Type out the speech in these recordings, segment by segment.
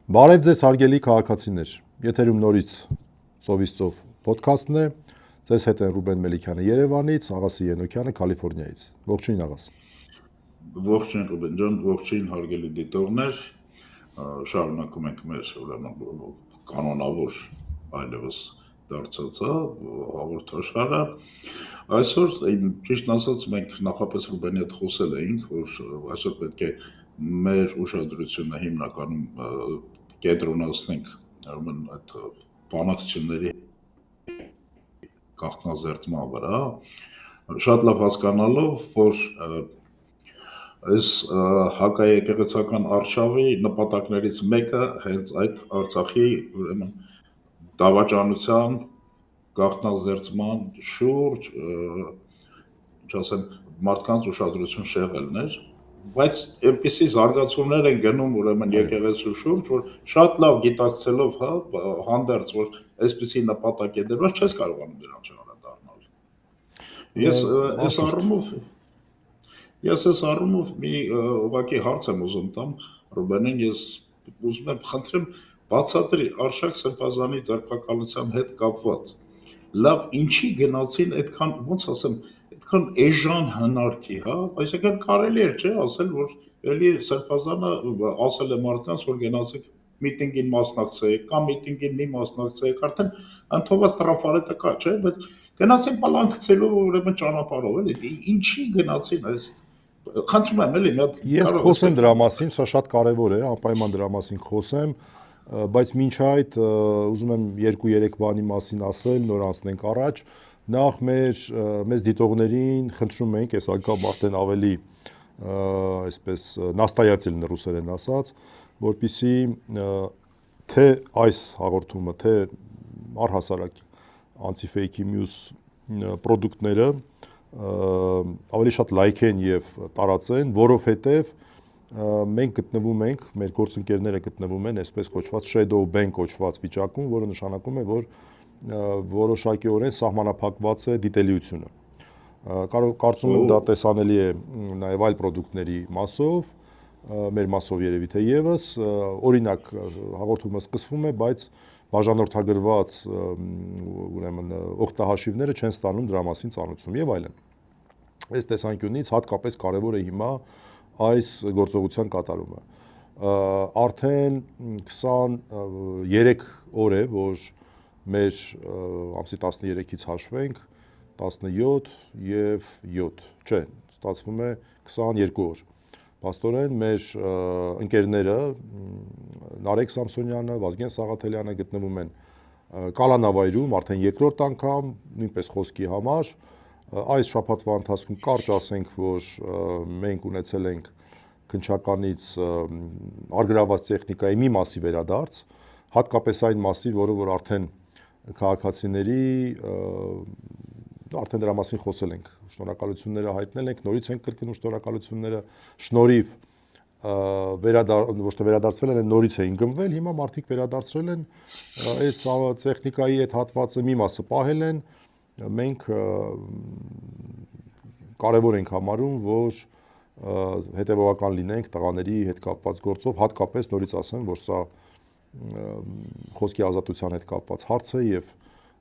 Բարև ձեզ հարգելի քաղաքացիներ, եթերում նորից ծովից ծով պոդքասթն է, ձեզ հետ են Ռուբեն Մելիքյանը Երևանից, Աղասի Ենոքյանը Կալիֆոռնիայից, ողջույն Աղաս։ Ողջույն Ռուբեն ջան, ողջույն հարգելի դիտողներ, շարունակում ենք մեր կանոնավոր այլևս դարձած հաղորդաշարը, այսօր ճիշտ ասած մենք նախապես Ռուբենի հետ խոսել էինք, որ այսօր պետք է մեր ուշադրությունը հիմնականում կենտրոնացնենք այդ բանակցությունների գաղտնազերծման վրա, շատ լավ հասկանալով, որ այս հակաեկեղեցական արշավի նպատակներից մեկը հենց այդ Արցախի ուրեմն դավաճանության գաղտնազերծման շուրջ, ասեմ, մարդկանց ուշադրություն շեղելն էր, բայց այնպիսի զարգացումներ են գնում ուրեմն եկեղեցու շուրջ, որ շատ լավ գիտակցելով հանդերձ, որ այսպիսի նպատակ է դրված, չես կարողանում դրանց անդրադառնալ։ Ես այս առումով մի ուղղակի հարց եմ ուզում տամ Ռուբենին, ես ուզում եմ խնդրեմ բացատրի Արշակ Սրբազանի ձերբակալության հետ կապված։ Լավ, ինչի գնացին այդքան, ոնց ասեմ, այդքան էժան հնարքի, այսինքն կարելի էր, չէ, ասել, որ էլի Սրբազանը ասել է մարդկանց, որ գնացեք միտինգին մասնակցեք, կամ միտինգին մի մասնակցեք, արդեն ընդհանրապես տրաֆարետը կա, չէ, բայց գնացին պալանքցելու ուրեմն ճանապարհով, էլի ինչի գնացին այս խնդրում եմ էլի մի հատ Ես խոսեմ դրա մասին, սա շատ կարևոր է, անպայման դրա մասին խոսեմ, բայց մինչ այդ ուզում եմ 2-3 բանի մասին ասել, նոր անցնենք առաջ, նախ մեզ դիտողներին խնդրում ենք, այս անգամ արդեն ավելի այսպես նաստայացել ռուսերեն ասած, որպեսզի թե այս հաղորդումը, թե առհասարակ անտիֆեյքի մյուս պրոդուկտները ավելի շատ լայքեն եւ տարածեն, որովհետեւ մենք գտնվում ենք, մեր գործընկերները գտնվում են այսպես կոչված shadow ban կոչված վիճակում, որը նշանակում է, որ որոշակիորեն սահմանափակված է դիտելիությունը։ Կարծում եմ դա տեսանելի է նաեւ այլ պրոդուկտների մասով, մեր մասով երևի թե եւս, օրինակ հաղորդումը սկսվում է, բայց բաժանորդագրված ուրեմն օգտահաշիվները չեն ստանում դրա մասին ծանոթություն եւ այլն։ Այս տեսանկյունից հատկապես կարևոր է հիմա այս գործողության կատարումը։ Արդեն 23 օր է, որ մեր ամսի 13-ից հաշվենք 17 եւ 7, չէ, ստացվում է 22 օր։ Պաստորեն մեր ընկերները Նարեկ Սամսոնյանը, Վազգեն Սաղաթելյանը գտնվում են կալանավայրում արդեն երկրորդ անգամ, նույնպես խոսքի համար։ Այս շաբաթվա ընթացքում կարճ ասենք, որ մենք ունեցել ենք քննչականից արգրաված տեխնիկայի մի մասի վերադարձ, հատկապես այն մասի, որ արդեն քաղաքացիների արդեն դրա մասին խոսել ենք, շնորհակալությունները հայտնել ենք, նորից ենք կրկնում շնորհակալությունները, շնորհիվ ոչ թե վերադարձվել են, նորից էին գնվել, հիմա մարդիկ վերադարձրել են, այս տեխնիկայի այդ հատվածը մի մասը պահել են, մենք կարևոր ենք համարում, որ հետևողական լինենք տղաների հետ կապված գործով, հատկապես նորից ասեմ, որ սա խոսքի ազատության հետ կապված հարց է եւ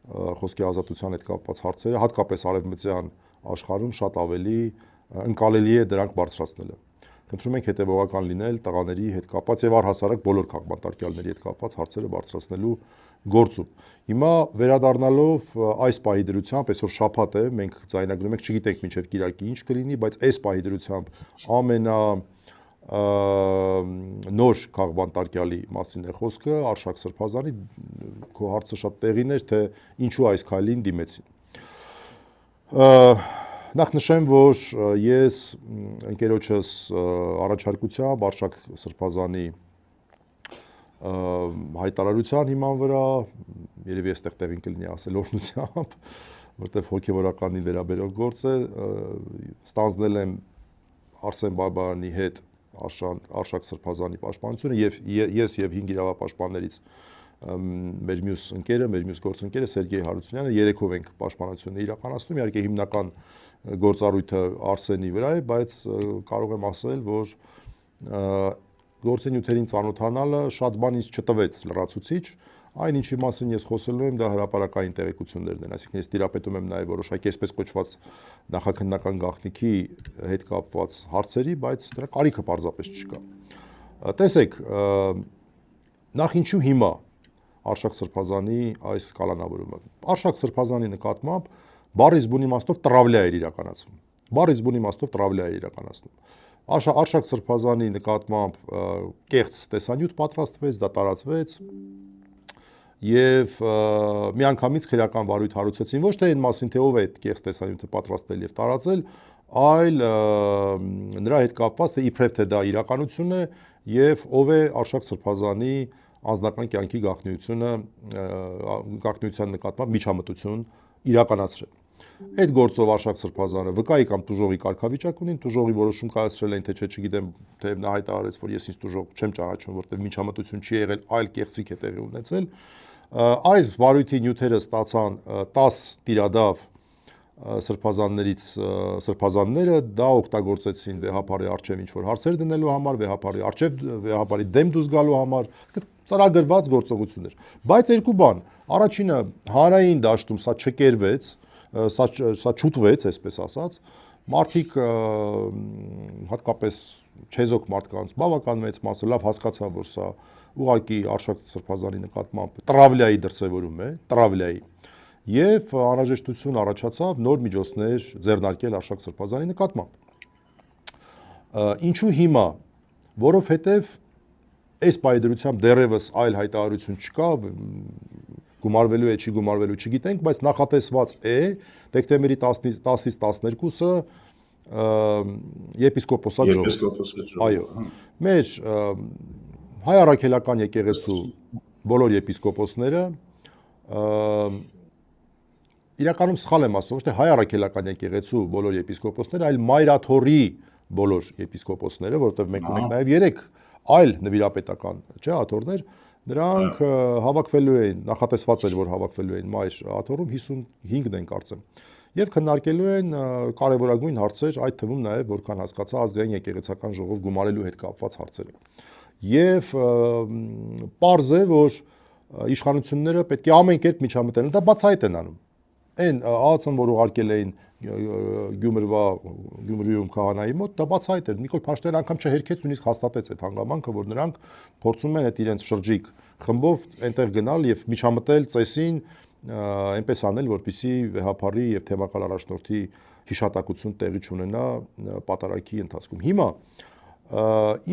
խոսքի ազատության հետ կապված հարցերը, հատկապես արևմտյան աշխարհում շատ ավելի ընկալելի է դրանք բարձրացնելը։ Խնդրում ենք հետևողական լինել տղաների հետ կապված եւ առհասարակ բոլոր քաղաքապետարների հետ կապված հարցերը բարձրացնելու գործում։ Հիմա վերադառնալով այս պահի դրությամբ, այսօր շաբաթ է, մենք ձայնագրում ենք, չգիտենք մինչև կիրակի ինչ կլինի, բայց այս պահի դրությամբ նոր քաղաքապետարի մասին է խոսքը, Արշակ Սրբազանի, քո հարցը շատ տեղին էր, թե ինչու այս քայլին դիմեցին։ Նախ նշեմ, որ ես ընկերոջս առաջարկությամբ Արշակ Սրբազանի հայտարարության հիման վրա, երևի այստեղ տեղին կլինի ասել օրհնությամբ, որտեղ հոգևորականի վերաբերող գործ է, ստանձնել եմ Արսեն Բաբայանի հետ Արշակ Սրբազանի պաշտպանությունը եւ ես եւ 5 իրավապաշտպաններից մեր մյուս ընկերը, մեր մյուս գործընկերը Սերգեյ Հարությունյանը երեքով ենք պաշտպանությունը իրականացնում, իհարկե հիմնական գործառույթը Արսենի վրա է, բայց կարող եմ ասել, որ գործենյութերին ծանոթանալը շատ բան ինձ չտվեց լրացուցիչ, այն ինչի մասին ես խոսելու եմ, դա հրապարակային տեղեկություններն են, այսինքն ես տիրապետում եմ նաև որոշակի այսպես կոչված նախաքննական գաղտնիքի հետ կապված հարցերի, բայց դրա կարիքը պարզապես չկա։ Տեսեք, նախ ինչու հիմա Արշակ Սրբազանի այս կալանավորումը։ Արշակ Սրբազանի նկատմամբ բառից բուն իմաստով տրավլյա էր իրականացվում։ Բառից բուն իմաստով տրավլյա էր իրականացնում։ Արշակ Սրբազանի նկատմամբ կեղծ տեսանյութ պատրաստվեց, դա տարածվեց եւ միանգամից քրեական վարույթ հարուցեցին ոչ թե այն մասին, թե ով է այդ կեղծ տեսանյութը պատրաստել եւ տարածել, այլ նրա հետ կապված թե իբրև թե դա իրականություն է եւ ով է Արշակ Սրբազանի անձնական կյանքի գաղտնիության նկատմամբ միջամտություն իրականացրել։ Այդ գործով Արշակ Սրբազանը վկայի կամ տուժողի կարգավիճակ ունի, տուժողի որոշում կայացրել են, թե չէ չգիտեմ, թե նա հայտարարեց, որ ես ինձ տուժող չեմ ճանաչում, որտեղ միջամտություն չի եղել, այլ կեղծիք է տեղի ունեցել։ Այս վարույթի նյութերը ստացան 10 տիրադավ սրբազանները դա օգտագործեցին վեհապարի արչև ինչ-որ հարցեր դնելու համար, վեհապարի դեմ դուրս գալու համար, ծրագրված գործողություններ։ Բայց երկու բան, առաջինը հանրային դաշտում սա չկերվեց, սա չուտվեց, այսպես ասած, մարդիկ հատկապես չեզոք մարդկանց բավական մեծ մասը լավ հասկացավ, որ սա ուղղակի Արշակ Սրբազանի նկատմամբ տրավլյայի դրսևորում է, տրավլյայի, եւ անհրաժեշտություն առաջացավ նոր միջոցներ ձեռնարկել Արշակ Սրբազանի նկատմամբ։ Ինչու հիմա, որովհետեւ այս պայդրությամբ դեռևս այլ հայտարարություն չկա, գումարվելու է, չի գումարվելու չգիտենք, բայց նախատեսված է դեկտեմբերի 10-ից 12-ը եպիսկոպոսատ ժողով։ Այո, մեր հայ առաքելական եկեղեցու բոլոր եպիսկոպոսները իրականում սխալ եմ ասում, ոչ թե հայ առաքելական եկեղեցու բոլոր եպիսկոպոսները, այլ Մայրաթորի բոլոր եպիսկոպոսները, որովհետև մենք ունենք նաև 3 այլ նվիրապետական, չէ, աթոռներ, նրանք հավաքվելու էին, նախատեսված էր, որ հավաքվելու էին Մայր աթոռում 55-ն են կարծեմ, եւ քննարկելու են կարևորագույն հարցեր, այդ թվում նաև որքան հասկացա ազգային եկեղեցական ժողով գումարելու հետ կապված հարցերը։ Եվ պարզ է, որ իշխանությունները պետք է ամեն կերպ միջամտեն, դա բացահայտ են անում։ Այն ԱԱՑ-ն, որ ուղարկել էին Գյումրիում քահանայի մոտ, դա բացահայտ էր։ Նիկոլ Փաշինյանը անգամ չհերքեց, նույնիսկ հաստատեց այդ հանգամանքը, որ նրանք փորձում են այդ իրենց շրջիկ խմբով այնտեղ գնալ եւ միջամտել ծեսին, այնպես անել, որպեսզի վեհապարի եւ թեմակալ առաջնորդի հիշատակություն տեղի չունենա պատարագի ընթացքում։ Հիմա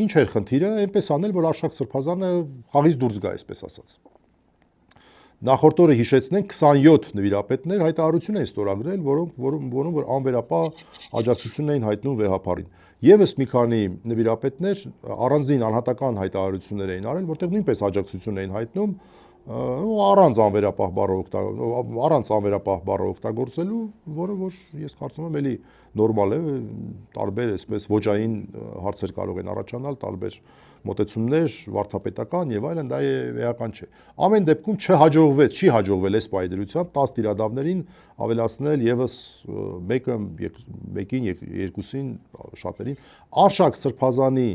ինչ էր խնդիրը, այնպես անել, որ Արշակ Սրբազանը խաղից դուրս գա, այսպես ասած։ Նախորդ օրը հիշեցնենք 27 նվիրապետներ հայտարարություն էին ստորագրել, որոնք որ անվերապահ աջակցություն էին հայտնում վեհապարին։ Եվս մի քանի նվիրապետներ առանձին անհատական հայտարարություններ էին արել, որտեղ նույնպես աջակցություն էին հայտնում առանց անվերապահ բառը օգտագործելու, որը որ ես կարծում եմ էլի նորմալ է, տարբեր այսպես ոճային հարցեր կարող են առաջանալ, տարբեր մոտեցումներ, վարդապետական եւ այլն, դա էական չէ։ Ամեն դեպքում չի հաջողվել այս պայդրությամբ 10 տիրադավներին ավելացնել եւս մեկին, երկուսին, շատերին Արշակ Սրբազանի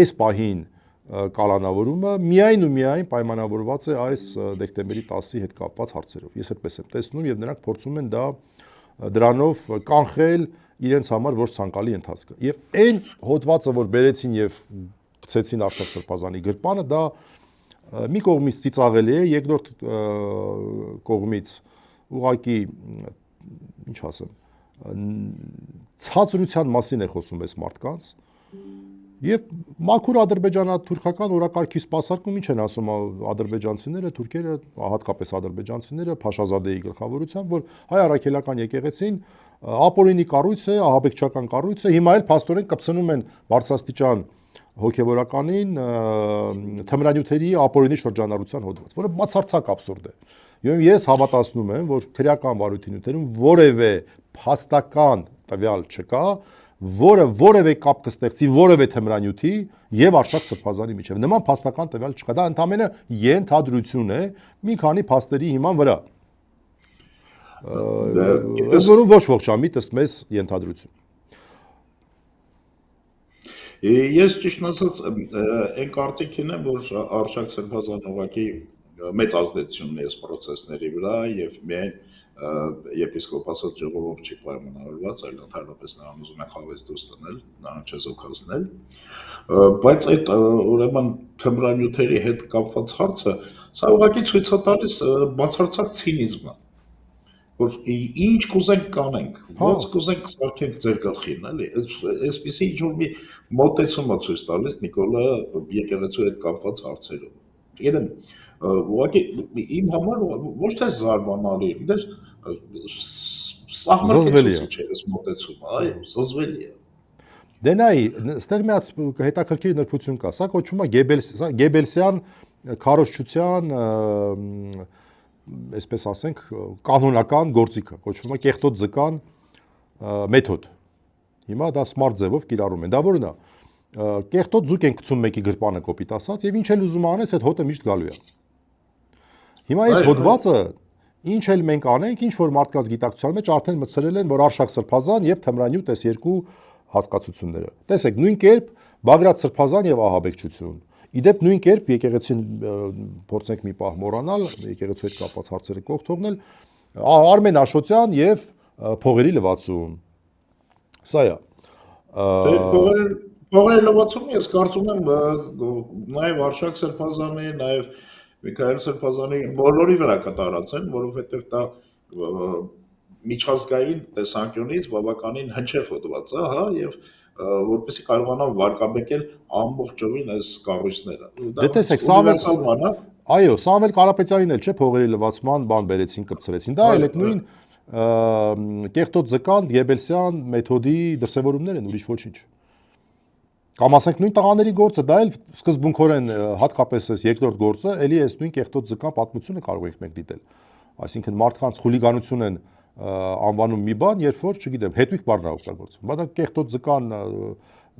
այս պահին կալանավորումը միայն ու միայն պայմանավորված է այս դեկտեմբերի 10-ի հետ կապված հարցերով։ Ես այդպես եմ տեսնում եւ նրանք փորձում են դրանով կանխել իրենց համար ոչ ցանկալի ընթացքը։ Եվ այն հոդվածը, որ բերեցին եւ գցեցին Արշակ Սրբազանի գրպանը, դա մի կողմից ծիծաղելի է, երկրորդ կողմից ուղղակի ինչ ասեմ, ցածրության մասին է խոսում այս մարդկանց։ Եվ մաքուր ադրբեջանա-թուրքական օրակարգի սպասարկում ինչ են ասում ադրբեջանցիները, թուրքերը, հատկապես ադրբեջանցիները Փաշազադեի գլխավորությամբ, որ հայ առաքելական եկեղեցին ապօրինի կառույց է, ահաբեկչական կառույց է, հիմա էլ փաստորեն կպցնում են բարձրաստիճան հոգևորականին թմրանյութերի ապօրինի շրջանառության հոդված, որը բացարձակ աբսուրդ է։ Եվ ես հավատացնում եմ, որ քրեական վարույթի նյութերում որևէ փաստական տվյալ չկա, որը որևէ կապ կստեղծի որևէ թմրանյութի եւ Արշակ Սրբազանի միջեւ։ Նման փաստական տվյալ չկա, դա ընդամենը ենթադրություն է մի քանի փաստերի հիման վրա։ Որում ոչ ողջամիտ ըստ մեզ ենթադրություն։ Ես ճիշտն ասած այն կարծիքին եմ, որ Արշակ Սրբազանը ուղղակի մեծ ազդեցություն ունի այս process-ների վրա եւ միայն եպիսկոպոսոս ժողովուրդ չի պայմանավորված, այլ ընդհանրապես նրան ուզում են խավեց դուրս տնել, նրան չեզոքացնել։ Բայց այդ ուրեմն թմրանյութերի հետ կապված հարցը սա ուղղակի ցույց է տալիս բացարձակ ցինիզմ է, որ ինչ կուզենք կանենք, ոնց կուզենք սարքենք ձեր գլխին, էլի, այսպեսի ինչ-որ մի մոտեցում է ցույց տալիս Նիկոլա եկեղեցու հետ կապված հարցերում։ Չգիտեմ, ուղղակի իմ համար ոչ թե զարմանալի, դες սահմռկեցուցիչ է այս մոտեցումը, այո, զզվելի է։ Դե նայ, ստեղ մի հատ հետաքրքիր նրբություն կա, սա կոչվում է Գեբելսյան քարոզչության այսպես ասենք կանոնական գործիքը, կոչվում է կեղտոտ ձկան մեթոդ։ Հիմա դա smart ձևով կիրառում են։ Դա որն է։ Կեղտոտ ձուկ են գցում մեկի գրպանը կոպիտ ասած եւ ինչ էլ ուզում անես, այդ հոտը միշտ գալու է։ Հիմա այս հոդվածը ինչ էլ մենք անենք, ինչ որ մարդկանց գիտակցության մեջ արդեն մտցրել են, որ Արշակ Սրբազան եւ թմրանյութ այս երկու հասկացությունները։ Տեսեք, նույն կերպ Բագրատ Սրբազան եւ ահաբեկչություն։ Իդեպ նույն կերպ եկեղեցին փորձենք մի պահ մոռանալ, եկեղեցու հետ կապված հարցերը կողք թողնել, Արմեն Աշոտյան եւ փողերի լվացում։ Սա է։ Փողերի լվացումը ես կարծում եմ նաեւ Արշակ Սրբազանի, նաեւ Միքայել Սրբազանի բոլորի վրա կտարածեն, որովհետեւ դա միջազգային տեսանկյունից բավականին հնչեղ հոդված է, հա, եւ որպեսզի կարողանան վարկաբեկել ամբողջովին այս կառույցները։ Դե տեսեք, այո, Սամվել Կարապետյանին էլ չէ փողերի լվացման բան բերեցին, կպցրեցին։ Դա էլ այդ նույն կեղտոտ ձկան Գեբելսյան մեթոդի դրսևորումներ են, ուրիշ ոչինչ։ Կամ ասենք նույն տղաների գործը, դա էլ սկզբունքորեն հատկապես այս երկրորդ գործը, էլի այս նույն կեղտոտ ձկան պատմությունը կարող ենք մենք դիտել։ Այսինքն մարդկանց խուլիգանություն են անվանում մի բան, երբ որ, չգիտեմ, հետույք բառն է օգտագործվում։ Բայց դա կեղտոտ ձկան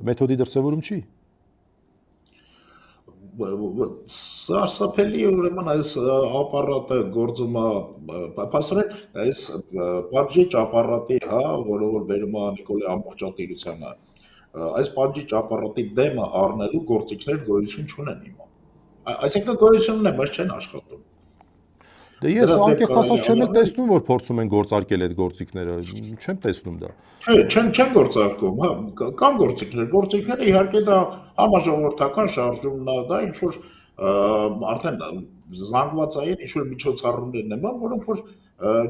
մեթոդի դրսևորում չի։ Սարսափելի ուրեմն այս ապարատը գործում է, փաստորեն այս պատժիչ ապարատի, հա, որը որ բերում է Նիկոլի ամբողջատիրությանը, այս պատժիչ ապարատի դեմը առնելու գործիքներ գոյություն չունեն հիմա։ Այսինքն գոյություն ունեն, բայց չեն աշխատում։ Դե ես անկեղծ ասած չեմ էլ տեսնում, որ փորձում են գործարկել այդ գործիքները, չեմ տեսնում դա։ Չեն գործարկում, հա, կան գործիքները իհարկե դա համաժողովրդական շարժումն է, դա ինչ որ արդեն զանգվածային ինչ որ միջոցառումներ նման, որոնք որ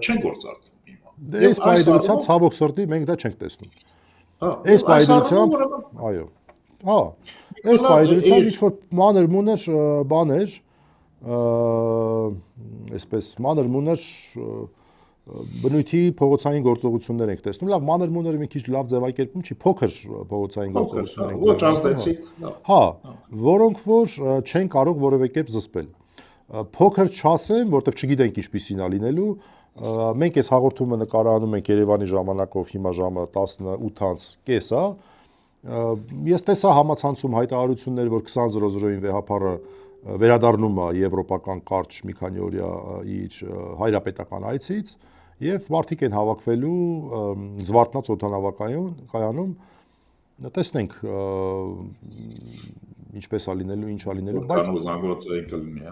չեն գործարկվում հիմա։ Դե այս պայմանությամբ ցավոք սրտի մենք դա չենք տեսնում։ Այս պայմանությամբ, այո։ Հա, այս պայմանությամբ ինչ որ մանր-մունր բաներ այսպես մանր-մունր բնույթի փողոցային գործողություններ ենք տեսնում։ Լավ, մանր-մունրը մի քիչ լավ ձևակերպում չի, փոքր փողոցային գործողություններ ենք։ Ոչ ազդեցիկ։ Հա, որոնք որ չեն կարող որևէ կերպ զսպել։ Փոքր չասեմ, որովհետև չգիտենք ինչպիսին է լինելու։ Մենք այս հաղորդումը նկարահանում ենք Երևանի ժամանակով, հիմա ժամը 18:30 է։ Ես տեսա համացանցում հայտարարություններ, որ 20:00-ին վեհապարը վերադառնում է եվրոպական կարճ մի քանի օրյա իր հայրապետական այցից եւ մարդիկ են հավաքվելու Զվարթնաց օդանավակայանում, տեսնենք ինչպես է լինելու, ինչ է լինելու, բայց զանգվածային կլինի,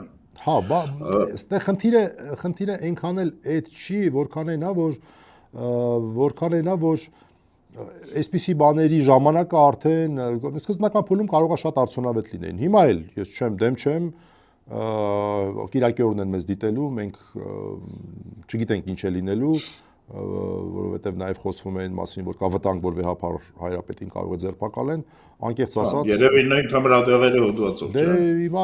հա, այստեղ խնդիրը այնքան էլ այդ չի, որքան այնա, որ այսպիսի բաների ժամանակը արդեն սկզբնական փուլում կարող է շատ արդյունավետ լինեն։ Հիմա էլ ես դեմ չեմ, կիրակի օրն են մեզ դիտելու, մենք չգիտենք ինչ է լինելու, որովհետև նաև խոսվում է այն մասին, որ կա վտանգ, որ վեհապար հայրապետին կարող է ձերբակալեն, անկեղծ ասած։ Երևի նույն թմրադեղերի հոդվածով, չէ։ Դե հիմա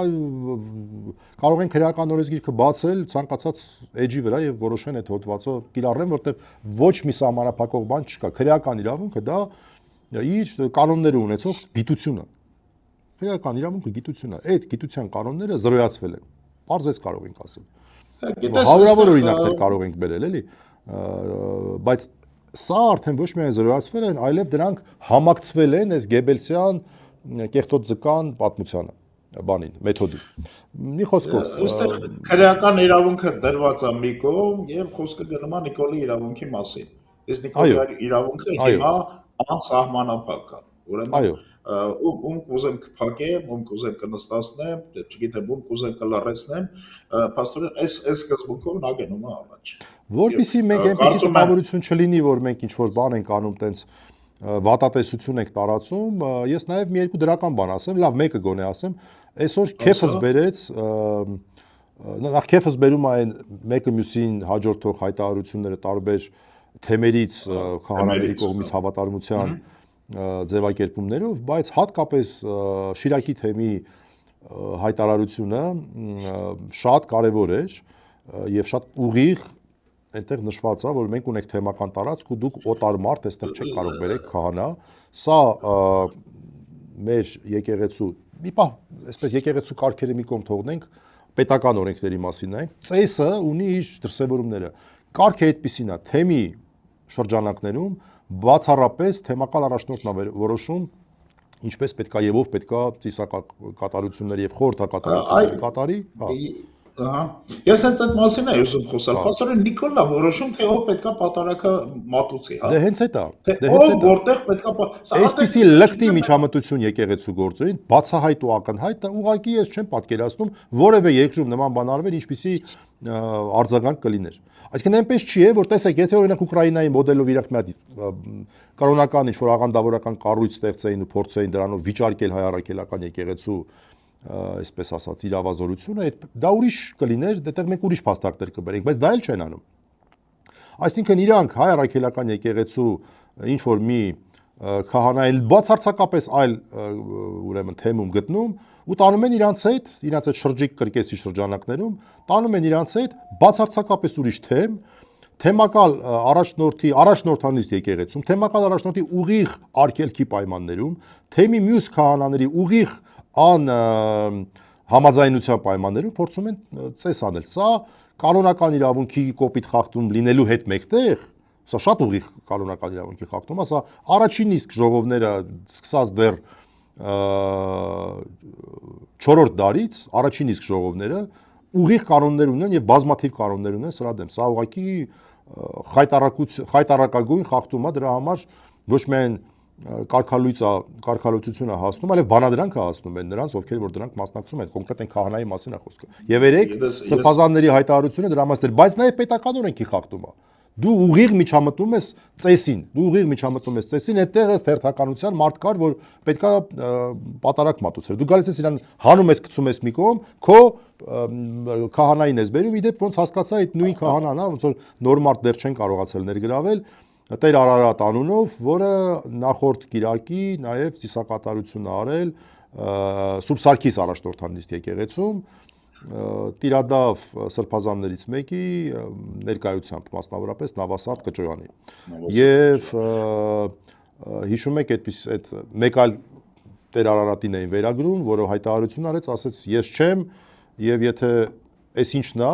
կարող են քրեական օրենսգիրքը բացել ցանկացած էջի վրա եւ որոշեն այդ հոդվածը կիրառեն, որտեղ ոչ մի սահմանափակող բան չկա։ Քրեական իրավունքը դա իր կանոնները ունեցող գիտություն է։ Քրեական իրավունքը գիտություն է։ Այդ գիտության կանոնները զրոյացվել են։ Պարզես կարող ենք ասել։ Հարյուրավոր օրինակներ կարող ենք բերել, էլի, բայց սա արդեն ոչ միայն զրոյացվել են, այլև դրանք համակցվել են այս Գեբելսյան կեղտոտ ձկան պատմությանը, բանին, մեթոդին։ Մի խոսքով, այստեղ քրեական իրավունքը դրված է մի կողմ եւ խոսքը գնում է Նիկոլի իրավունքի մասին։ Այս Նիկոլի իրավունքը հիմա անսահմանափակ է։ Ուրեմն ում կուզեմ կփակեմ, ում կուզեմ կնստացնեմ, չգիտեմ, ում կուզեմ կլարեցնեմ, փաստորեն այս սկզբունքով նա գնում է առաջ։ Որպեսզի մենք այնպեսի տպավորություն չլինի, որ մենք ինչ-որ բան ենք անում, տենց վատատեսություն ենք տարածում, ես նաև մի երկու դրական բան ասեմ, լավ մեկը գոնե ասեմ, այսօր քեֆս բերեց, նախ քեֆս բերում է այն մեկը մյուսին հաջորդող հայտարարությունները տարբեր թեմերից, քահանաների կողմից հավատարմության ձևակերպումներով, բայց հատկապես Շիրակի թեմի հայտարարությունը շատ կարևոր էր եւ շատ ուղիղ այնտեղ նշված է, որ մենք ունենք թեմական տարածք ու դուք օտար մարդ այստեղ չեք կարող բերեք քահանա, սա մեր եկեղեցու մի պահ, այսպես եկեղեցու կարգերը մի կողմ թողնենք, պետական օրենքների մասին նայենք, ծեսը ունի իր դրսևորումները, կարգը այդպեսին է, թեմի շրջանակներում բացառապես թեմական առաջնորդն է որոշում ինչպես պետքա եւ ով պետքա ծիսակատարությունների եւ խորհրդակատարությունների կատարի, Ահա։ Ես հենց այդ մասին եմ ուզում խոսալ։ Փաստորեն Նիկոլն է որոշում, թե ով պետքա պատարակը մատուցի, հա։ Դե հենց այդ է։ Դե ով որտեղ պետքա Այսպիսի լկտի միջամտություն եկեղեցու գործերին բացահայտ ու ակնհայտ է, ուղղակի ես չեմ պատկերացնում որևէ երկրում նման բան արվեր, ինչպիսի արձագանք կլիներ։ Այսինքն այնպես չի է, որ տեսեք, եթե օրինակ Ուկրաինայի մոդելով իրենք մի հատ կրոնական ինչ-որ աղանդավորական կառույց ստեղծեին ու փորձեին դրանով վիճարկել հայ առաքելական եկեղեցու այսպես ասած իրավազորությունը, դա ուրիշ կլիներ, դեռ մենք ուրիշ փաստարկներ կբերենք, բայց դա էլ չեն անում։ Այսինքն իրանք հայ առաքելական եկեղեցու ինչ որ մի քահանա էլ բացարձակապես այլ ուրեմն թեմում գտնում ու տանում են իրանց այդ շրջիկ կրկեսի շրջանակներում, տանում են իրանց այդ բացարձակապես ուրիշ թեմակալ առաջնորդանիստ եկեղեցում, թեմակալ առաջնորդի ուղիղ արգելքի պայմաններում, թեմի մյուս քահանաների ուղիղ համաձայնության պայմաններում փորձում են ծես անել։ Սա կանոնական իրավունքի կոպիտ խախտում լինելու հետ մեկտեղ, սա շատ ուղիղ կանոնական իրավունքի խախտում է, սա առաջին իսկ ժողովները սկսած դեռ 4-րդ դարից առաջին իսկ ժողովները ուղիղ կանոններ ունեն եւ բազմաթիվ կանոններ ունեն սրա դեմ։ Սա ուղղակի խայտարակագույն խախտում է, դրա համար ոչ միայն կարգալույծությունը հասնում, այլև բանադրանքը հասնում են նրանց, ովքեր որ դրանք մասնակցում են, կոնկրետ են քահանայի մասին է խոսքը։ Եվ երեք սրբազանների հայտարարությունը դրա մասին էր, բայց նաև պետական օրենքի խախտում է։ Դու ուղիղ միջամտում ես ծեսին, այդտեղ ըստ հերթականության մարդ կար, որ պետքա պատարակ մատուցեր։ Դու գալիս ես իրան հանում ես, գցում ես մի կողմ, քո քահանային ես բերում, իդեպ ոնց հասկացա այդ նույն քահանան, ոնց որ նոր մարդ դեռ չեն կարողացել ներգրավել, Տեր Արարատ անունով, որը նախորդ կիրակի նաև ծիսակատարություն արել Սուրբ Սարգիս առաջնորդանիստ եկեղեցում, Տիրադավ սրբազաններից մեկի ներկայությամբ, մասնավորապես Նավասարդ Կճոյանի։ Եվ հիշում եք այդ մեկ այլ Տեր Արարատին էին վերագրում, որը հայտարարություն արեց, ասեց ես չեմ, եւ եթե այս ինչն է,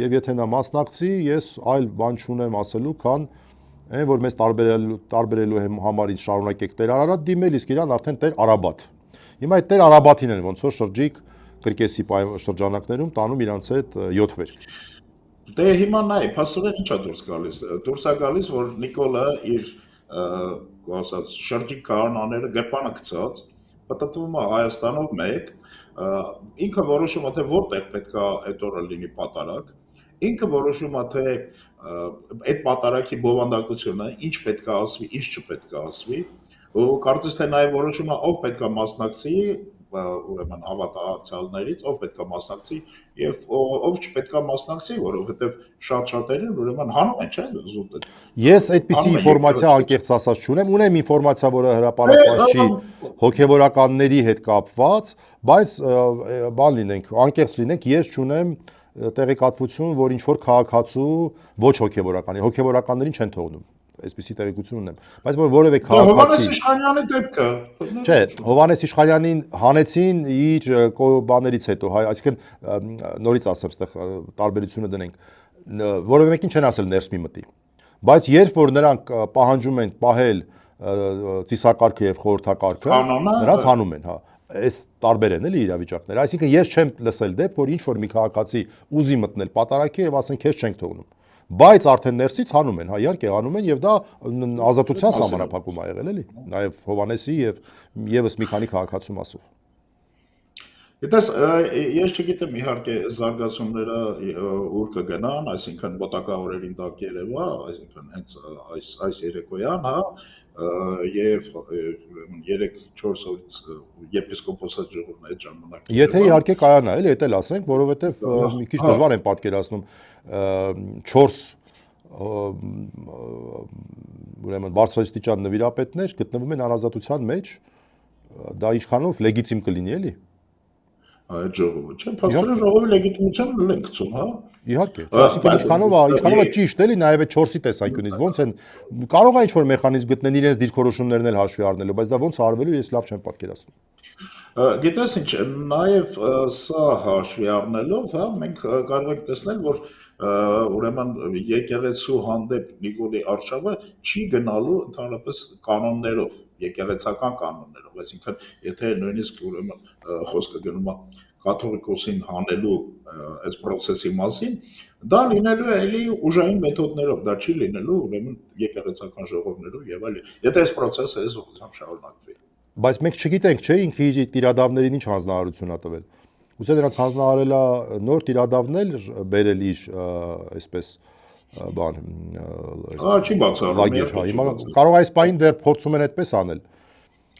եւ եթե նա մասնակցի, ես այլ բան չունեմ ասելու, քան այն որ մեզ տարբերելու համար ինձ շարունակեք Տեր Արարատ դիմել, իսկ իրան արդեն Տեր Արաբաթ։ Հիմա այդ Տեր Արաբաթին են ոնց որ շրջիկ կրկեսի շրջանակներում տանում իրանց հետ 7 վերք։ Դե հիմա նայ, փաստորեն ինչա դուրս գալիս։ Դուրս է գալիս, որ Նիկոլը իր ասած շրջիկ քահանաները գրպանը գցած, պատտվում է Հայաստանով մեկ, ինքը որոշում է թե որտեղ պետքա այդ օրը լինի պատարակ, ինքը որոշում է թե այդ պատարակի բովանդակությունը ինչ պետքա ասվի, ինչ չպետքա ասվի, ու կարծես թե նաև որոշում է ով պետքա մասնակցի, ուրեմն հավատացյալներից, ով պետքա մասնակցի եւ ով չպետքա մասնակցի, որովհետեւ շատ-շատերին ուրեմն հանում են, չէ՞, զուտ։ Ես այդպիսի ինֆորմացիա անկեղծ ասած չունեմ, ունեմ ինֆորմացիա, որը հրապարակված չի հոգեվորականների հետ կապված, բայց բան լինենք, անկեղծ լինենք, ես չունեմ տեղեկատվություն, որ ինչ որ քաղաքացու ոչ հոգեվորականներին չեն թողնում, այսպիսի տեղեկություն ունեմ, բայց որ որևէ քաղաքացի Հովհաննես Իշխանյանի դեպքը Չէ, Հովհաննես Իշխանյանին հանեցին իր բաներից հետո, այսինքն նորից ասեմ, այդտեղ տարբերությունը դնենք, որևէ մեկին չեն ասել ներս մի մտի, բայց երբ որ նրանք պահանջում են պահել ծիսակարգը եւ խորհրդակարգը, նրանց հանում են, հա այս տարբեր են էլի իրավիճակները, այսինքն ես չեմ լսել դեպք, որ ինչ որ մի քաղաքացի ուզի մտնել պատարակի եւ ասեն քեզ չենք թողնում, բայց արդեն ներսից հանում են, հա, իհարկե հանում են եւ դա ազատության սահմանափակում ա եղել էլի, նաեւ Հովանեսի եւ եւս մի քանի քաղաքացու մասով։ Գիտես, ես չգիտեմ իհարկե զարգացումները ուր կգնան, այսինքն մոտակա օրերին դա կերևա, այսինքն հենց այս երեկոյան, հա, եւ 3-4 օրից եպիսկոպոսած ժողովն այդ ժամանակ։ Եթե իհարկե կայանա, էլի, դա էլ ասենք, որովհետեւ մի քիչ դժվար են պատկերացնում 4 ուրեմն բարձրաստիճան նվիրապետներ գտնվում են անազատության մեջ, դա ինչքանով լեգիտիմ կլինի, էլի։ Այդ ժողովը, չէ՞, փաստորեն ժողովի լեգիտիմությունը են գցում, հա։ Իհարկե, այսինքն ինչքանով է ճիշտ էլի, նաև այդ 4-ի տեսանկյունից, ոնց են կարող է ինչ-որ մեխանիզմ գտնեն իրենց դիրքորոշումներն էլ հաշվի առնելու, բայց դա ոնց արվելու ես լավ չեմ պատկերացնում։ Գիտես ինչ, նաև սա հաշվի առնելով, հա, մենք կարող ենք տեսնել, որ ուրեմն եկեղեցու հանդեպ Նիկոլի արշավը չի գնալու ընդհանրապես կանոններով, եկեղեցական կանոններով, այսինքն եթե նույնիսկ ուրեմն խոսքը գնում է կաթողիկոսին հանելու այս process-ի մասին, դա լինելու է էլի ուժային մեթոդներով, դա չի լինելու ուրեմն եկեղեցական ժողովներով եւ այլն։ Եթե այս process-ը այս ուղղությամբ շարունակվի։ Բայց մենք չգիտենք, չէ, ինքը իր տիրադավներին ինչ հանձնարարություն ա տվել։ Ուսե դրանց հանձնարարելա նոր տիրադավներ բերել իր այսպես բան չի բացառում։ Հիմա կարող այս պահին դեռ փորձում են այդպես անել։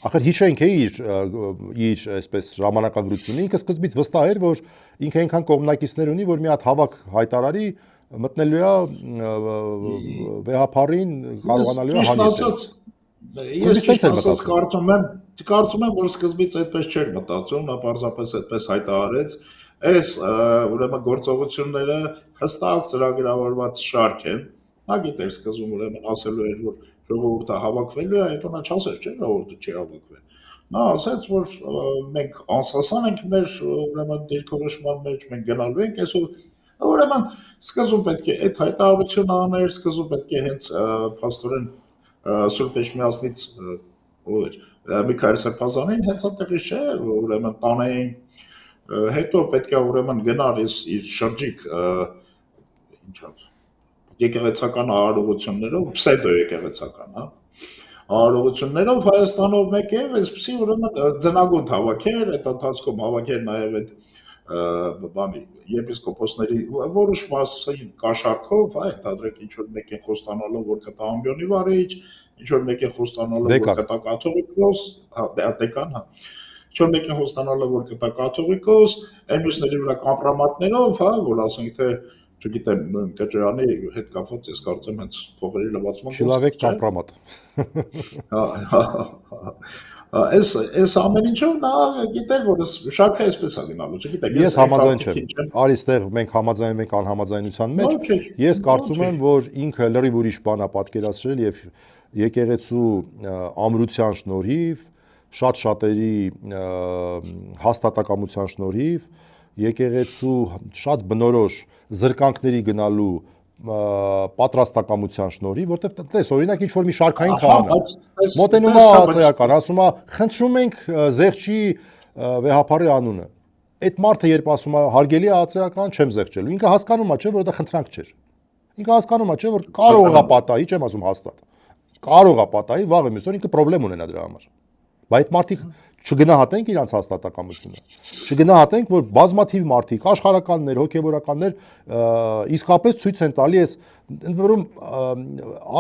Ախր հիշենք իր այսպես ժամանակագրությունը, ինքը սկզբից վստահ էր, որ ինքը այնքան կողմնակիցներ ունի, որ մի հատ հավաք հայտարարի մտնելու է վեհապարին կարողանալու է հանել։ Ես կարծում եմ, որ սկզբից այդպես չէր մտածում, նա պարզապես այդպես հայտարարեց, այս ուրեմն գործողությունները հստակ ծրագրավորված շարք են, նա գիտեր սկզբում ուրեմն ասելու էր, որ ժողովուրդը հավաքվելու է, հետո նա չասեց, չէ, ժողովուրդը չի հավաքվել։ Նա ասաց, որ մենք անսասան ենք մեր ուրեմն դիրքորոշման մեջ, մենք գնալու ենք այսօր, ուրեմն սկզբում պետք է այդ հայտարարությունը աներ, սկզբում պետք է հենց փաստորեն Սուրբ Էջմիածնից ով Միքայել Սրբազանին հենց այդտեղից չէ, ուրեմն տանեին, հետո պետք է ուրեմն գնար իր շրջիկ ինչով եկեղեցական արարողություններով, պսեդո եկեղեցական, հա, արարողություններով Հայաստանով մեկ է, այսպեսի ուրեմն ձնագունդ հավաքեր, այդ ընթացքում հավաքեր նաև այդ բանի եպիսկոպոսների որոշ մասային կաշառքով, հա, ընդհանրեք ինչ որ մեկ են խոստանալով, որ կտա ամբիոնի վարիչ, ինչ որ մեկ են խոստանալով, որ կտա կաթողիկոս, հա, դեկան, հա, ինչ որ մեկ են խոստանալով, որ կտա կաթողիկոս, այն մյուսների վրա կամպրամատներով, հա, որ ասենք թե չգիտեմ, Կճոյանի հետ կապված ես կարծեմ հենց փողերի լվացման Շիլավեկ կամպրամատ։ Այս ամեն ինչով նա գիտեր, որ շարքը այսպես է լինալու, չգիտեմ, ես համաձայն չեմ։ Արի ստեղ մենք համաձայնում ենք անհամաձայնության մեջ։ Ես կարծում եմ, որ ինքը լրիվ ուրիշ բան է պատկերացրել եւ եկեղեցու ամրության շնորհիվ, շատ շատերի հաստատակամության շնորհիվ, եկեղեցու շատ բնորոշ զրկանքների գնալու պատրաստակամության շնորհիվ, որտեվ տես օրինակ ինչ որ մի շարքային քահանա մոտենում է ածեական, ասում է խնդրում ենք զեղչի վեհապարի անունը։ Այդ մարդը երբ ասում է հարգելի ածեական չեմ զեղչելու, ինքը հասկանում է, չէ, որ դա խնդրանք չէր։ Ինքը հասկանում է, չէ, որ կարող է պատահի, չեմ ասում հաստատ։ Կարող է պատահի վաղը մյուս օր ինքը խնդրեմ ունենա դրա համար։ Բայց այդ մարդիկ չգնահատենք իրանց հաստատակամությունը, չգնահատենք, որ բազմաթիվ մարդիկ, աշխարհականներ, հոգևորականներ իսկապես ցույց են տալի այս ընդ որում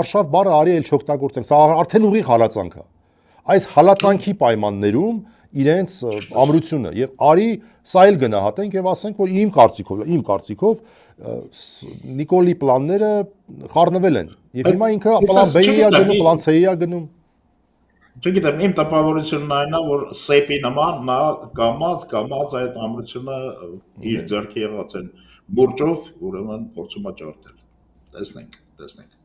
արշավ բառը արի էլ չօգտագործենք, սա արդեն ուղիղ հալածանք է։ Այս հալածանքի պայմաններում իրենց ամրությունը եւ արի սա էլ գնահատենք եւ ասենք, որ իմ կարծիքով Նիկոլի պլանները խառնվել են եւ հիմա ինքը պլան B-ի է գնում, պլան C-ի է գնում։ Չգիտեմ, իմ տպավորությունն այն է, որ սեպի նման նա կամած այդ ամրությունը իր ձեռքի եղած են բուրճով, ուրեմն փորձում է ջարդել։ Տեսնենք։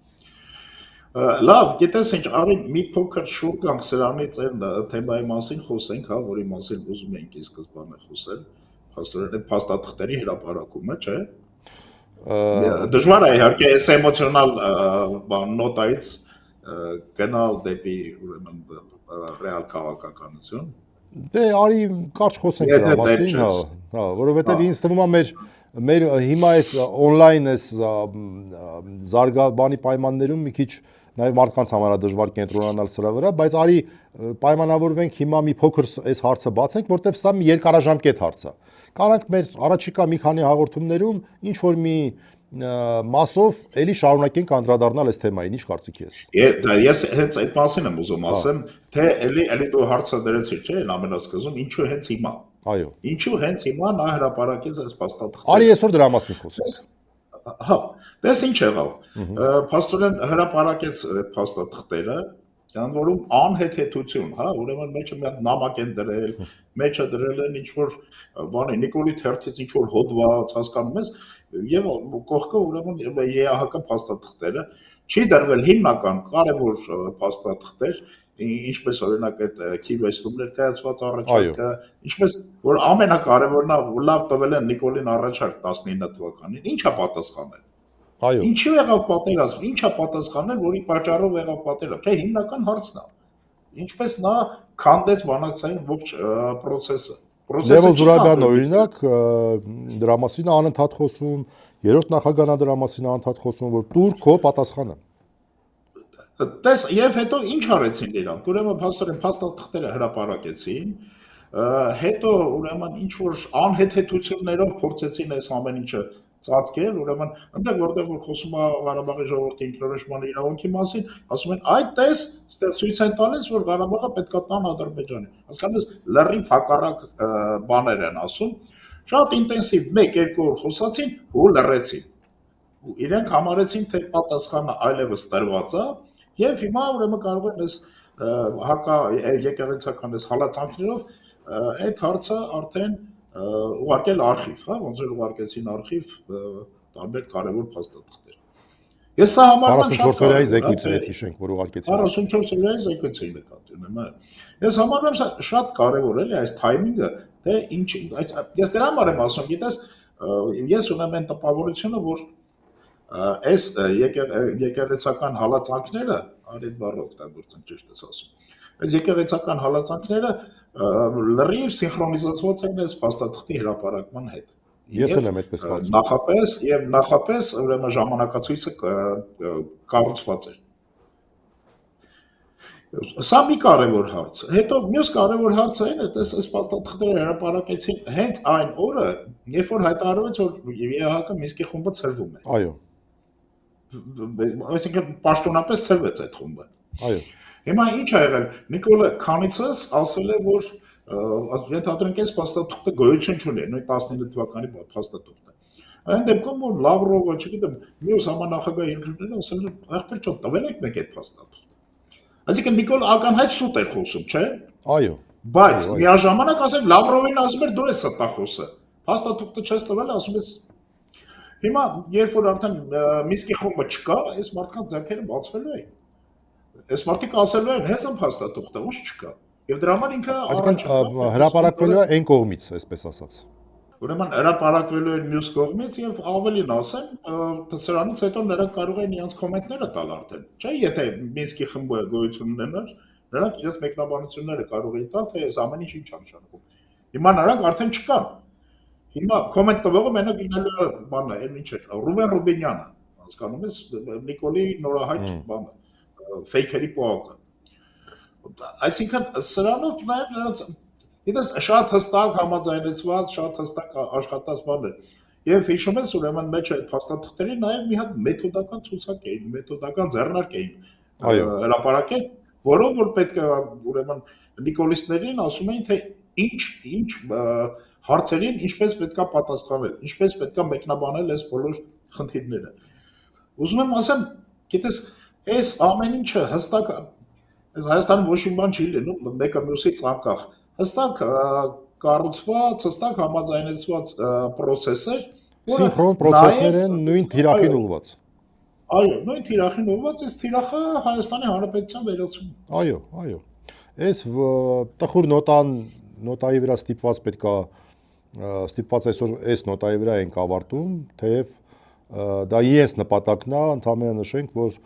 Լավ, գիտես ինչ, արի մի փոքր շուռ գանք սրանից այն թեմայի մասին խոսենք, հա, որի մասին ուզում ենք ի սկզբանե խոսել, փաստորեն այդ փաստաթղթերի հրապարակումը, չէ՞։ Դժվար է իհարկե այս էմոցիոնալ նոտայից գնալ դեպի ուրեմն ռեալ քաղաքականություն։ Դե արի կարճ խոսենք դրա մասին, հա, որովհետև ինձ թվում է մեր մեր հիմա այս on-line այս զարգաբանի պայմաններում մի քիչ նաև մարդկանց համար է դժվար կենտրոնանալ սրա վրա, բայց արի պայմանավորվենք հիմա մի փոքր այս հարցը բացենք, որտեղ սա մի երկարաժամկետ հարց է։ Կարանք մեր առաջիկա մի քանի հաղորդումներում ինչ որ մի մասով էլի շարունակենք անդրադառնալ այս թեմային, ինչ կարծիքի ես։ Ես հենց այդ մասին եմ ուզում ասեմ, թե էլի դու հարցը դրեցիր, չէ՞, ամենասկզբում, ինչու հենց հիմա։ Այո։ Ինչու հենց հիմա նա հրապարակեց այս փաստաթղթերը։ Արի այսօր դրա մասին խոսենք։ Հա, դες ինչ եղավ։ Փաստորեն հրապարակեց այդ փաստաթղթերը, որում անհեթեթություն, հա, ուրեմն մեջը մի հատ նամակ են դրել, մեջը դրել են ինչ որ բանի Նիկոլի թերթից ինչ որ հոդված, հասկանում ես, եւ կողքը ուրեմն ԵԱՀԿ փաստաթղթերը չի դրվել հիմնական կարևոր փաստաթղթեր, ինչպես օրինակ այդ քիվեստում ներկայացված առաջարկը, ինչպես որ ամենակարևորն է, լավ տվել են Նիկոլին առաջարկ 19 թվականին, ի՞նչ է պատասխանել։ Այո։ Ինչու եղավ պատերազմ, ի՞նչ է պատասխանել, որի պատճառով եղավ պատերազմ, չէ, հիմնական հարցն է։ Ինչպես նա քանդեց բանակցային ողջ process-ը։ Լևոն Զուրաբյանն օրինակ դրա մասին անընդհատ խոսում, երրորդ նախագահն դրա մասին անընդհատ խոսում, որ տուր քո պատասխանը։ Տես եւ հետո ինչ արեցին իրանք, ուրեմն փաստորեն փաստաթղթերը հրապարակեցին, հետո ուրեմն ինչ որ անհեթեթություններով փորձեցին այս ամեն ինչը ծածկել, ուրեմն այնտեղ որտեղ որ խոսում է Ղարաբաղի ժողովրդի ինքնորոշման իրավունքի մասին, ասում են այդ տես, այստեղ ցույց են տալիս, որ Ղարաբաղը պետք է տան Ադրբեջանին։ Հասկանու՞մ ես, լրիվ հակառակ բաներ են ասում, շատ ինտենսիվ 1-2 օր խոսացին ու լռեցին։ Ու իրենք համարեցին, թե պատասխանը այլևս տրված է, եւ հիմա ուրեմն կարող են այս եկեղեցական այս հալածանքներով այդ հարցը արդեն ուղարկել արխիվ, հա, ոնց որ ուղարկեցին արխիվ տարբեր կարևոր փաստաթղթեր։ Ես սա համարում եմ 44 օրյայի զեկույցը հետ հիշենք, որ ուղարկեցին։ 44 օրյայի զեկույցը նկատի ունեմ, հա։ Ես համարում եմ սա շատ կարևոր էլի այս թայմինգը, թե ինչ ես դրա համար եմ ասում, գիտես, ես ունեմ այն տպավորությունը, որ այս եկեղեցական հալածանքները, արի բառը օգտագործեմ, ճիշտ ես ասում։ Այս եկեղեցական հալածանքները լրիվ սինխրոնիզացված են այս փաստաթղթի հրապարակման հետ։ Ես էլ եմ այդպես կարծում։ Նախապես ուրեմն ժամանակացույցը կառուցված էր։ Սա մի կարևոր հարց է։ Հետո մյուս կարևոր հարցը այն է, թե այս փաստաթղթերը հրապարակեցին հենց այն օրը, երբ որ հայտարարվեց, որ ԵԱՀԿ Մինսկի խումբը ցրվում է։ Այո։ Այսինքն պաշտոնապես ցրվեց այդ խումբը։ Այո։ Հիմա ինչ ա եղել։ Նիկոլը քանիցս ասել է, որ ենթադրենք այս փաստաթուղթը գոյություն չունի, նույն 19 թվականի փաստաթուղթը։ Այն դեպքում որ Լավրովը, չգիտեմ, մյուս համանախագահ երկրները ասել են, ախպեր ջան, տվել եք մեկ այդ փաստաթուղթը։ Այսինքն Նիկոլ ականհայտ շուտ էր խոսում, չէ՞։ Այո։ Բայց միաժամանակ ասել Լավրովին ասում էր դու ես ստախոսը։ Փաստաթուղթը չես տվել, ասում ես հիմա երբ որ արդեն Մինսկի խումբը չկա, այս մարդկանց ձեռքերը բացվելու են։ Այս մարդիկ ասելու են, հեսա փաստաթուղթը ուշ չկա։ Եվ դրա համար ինքը այսինքն հրապարակվելու է այն կողմից, այսպես ասած։ Ուրեմն հրապարակվելու է մյուս կողմից եւ ավելին ասեմ, սրանից հետո նրանք կարող են իրենց կոմենտները տալ արդեն։ Չէ, եթե Մինսկի խմբը գոյություն ունենար, նրանք իրենց մեկնաբանությունները կարող էին տալ, թե այս ամեն ինչ ինչ նշանակում։ Հիմա նրանք արդեն չկան։ Հիմա կոմենտ տվողը մենակ լինելու է բանը, այն ինչ է, Ռուբեն Ռուբինյանը, հասկանում ես, Նիկոլի նորահայտ բանը, ֆեյքերի պոակը։ Այսինքն սրանով նաև նրանց գիտես շատ հստակ համաձայնեցված, շատ հստակ աշխատած բաներ։ Եվ հիշում ես ուրեմն մեջ այդ փաստաթղթերի նաև մի հատ մեթոդական ցուցակ էին, մեթոդական ձեռնարկ էին հրապարակել, որով որ պետք է ուրեմն նիկոլիստներին ասում էին, թե ինչ հարցերին ինչպես պետք է պատասխանել, ինչպես պետք է մեկնաբանել այս բոլոր խնդիրները։ Ուզում եմ ասեմ, գիտես, այս ամեն ինչը հստակ այս Հայաստանում ոչ մի բան չի լինում, մեկը մյուսից անկախ, հստակ կառուցված, հստակ համաձայնեցված process-եր, սինխրոն process-ներ են նույն թիրախին ուղղված։ Այո, նույն թիրախին ուղղված, այս թիրախը Հայաստանի Հանրապետության վերացում։ Այո, այո։ Այս տխուր նոտայի վրա ստիպված այսօր այս նոտայի վրա ենք ավարտում, թեև դա իրենց նպատակն է, ընդհանրապես նշենք, որ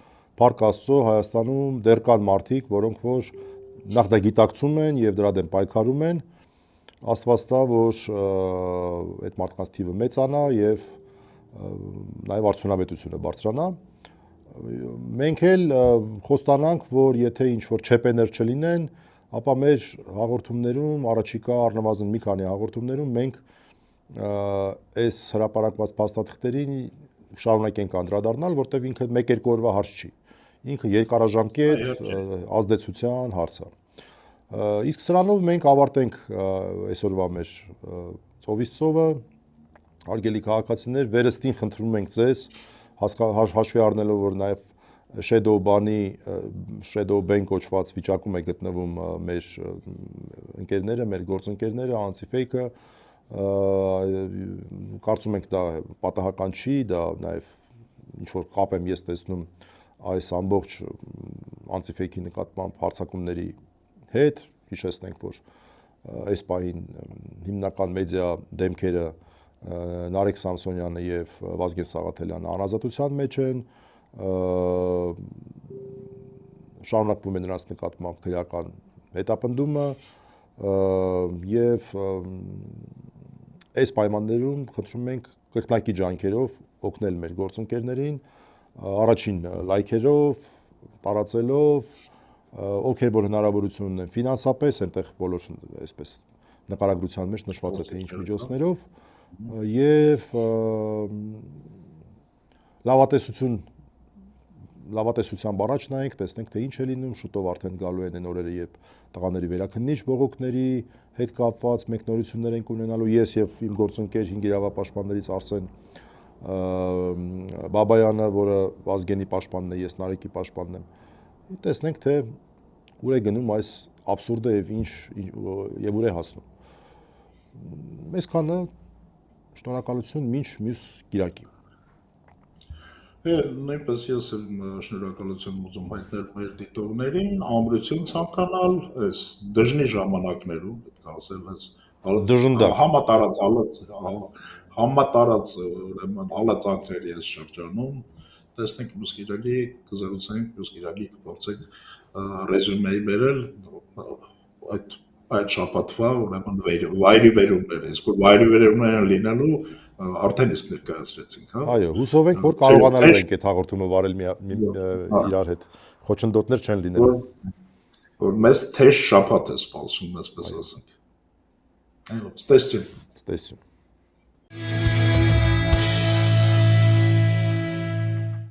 Փառք Աստծո Հայաստանում դեռ կան մարդիկ, որոնք որ նախ դա գիտակցում են եւ դրա դեմ պայքարում են, Աստված տա, որ այդ մարդկանց թիվը մեծանա եւ նաեւ արդյունավետությունը բարձրանա։ Մենք էլ խոստանանք, որ եթե ինչ-որ չեպեներ չլինեն, ապա մեր հաղորդումներում, առաջիկա առնվազն մի քանի հաղորդումներում մենք այս հրապարակված փաստաթղթերին շարունակենք անդրադառնալ, որտեղ ինքը 1-2 օրվա հարց չի։ Ինքը երկարաժամկետ ազդեցության հարց է։ Իսկ սրանով մենք ավարտենք այսօրվա մեր ծովից ծովը, հարգելի քաղաքացիներ, վերստին խնդրում ենք ձեզ, հաշվի առնելով, որ նաև shadow ban կոչված վիճակում է գտնվում մեր ընկերները, մեր գործընկերները, Anti-Fake-ը, կարծում ենք դա պատահական չի, դա նաև ինչ-որ կապ եմ ես տեսնում այս ամբողջ Anti-Fake-ի նկատմամբ հարձակումների հետ, հիշեցնենք, որ այս պահին հիմնական մեդիա դեմքերը Նարեկ Սամսոնյանը եւ Վազգեն Սաղաթելյանը անազատության մեջ են, շարունակվում է նրանց նկատմամբ քրեական հետապնդումը եւ այս պայմաններում խնդրում ենք կրկնակի ջանքերով օգնել մեր գործընկերներին, առաջին լայքերով, տարածելով, ովքեր որ հնարավորություն ունեն ֆինանսապես, այնտեղ բոլոր այսպես նկարագրության մեջ նշված է թե ինչ միջոցներով եւ լավատեսությամբ առաջ նայենք, տեսնենք թե ինչ է լինում, շուտով արդեն գալու են այն օրերը, երբ տղաների վերաքննիչ բողոքների հետ կապված մեկնորություններ ենք ունենալու, ես եւ իմ գործընկեր 5 իրավապաշտպաններից Արսեն Բաբայանը, որը Վազգենի պաշտպանն է, ես Նարեկի պաշտպանն եմ։ Տեսնենք թե ուր է գնում այս աբսուրդը եւ ուր է հասնում։ Այսքանը շնորհակալություն մինչ մյուս կիրակի։ Նույնպես ես էլ շնորհակալություն ուզում հայտնել մեր դիտողներին, ամրություն ցանկանալ այս դժնի ժամանակներում, պետք է ասել, համատարած ուրեմն հալածանքների այս շրջանում, տեսնենք մյուս կիրակի կզրուցենք, մյուս կիրակի կփորձենք ռեզյումեի բերել այդ շաբաթվա ուրեմն վայրի վերումները, իսկ որ վայրի վերումները լինելու արդեն իսկ ներկայացրեցինք, հա։ Այո, հուսով ենք, որ կարողանալու ենք այդ հաղորդումը վարել իրար հետ։ Խոչընդոտներ չեն լինելու։ Որ մեզ թեժ շաբաթ է սպասում, այսպես ասենք։ Այո, ստեսություն։ Ստեսություն։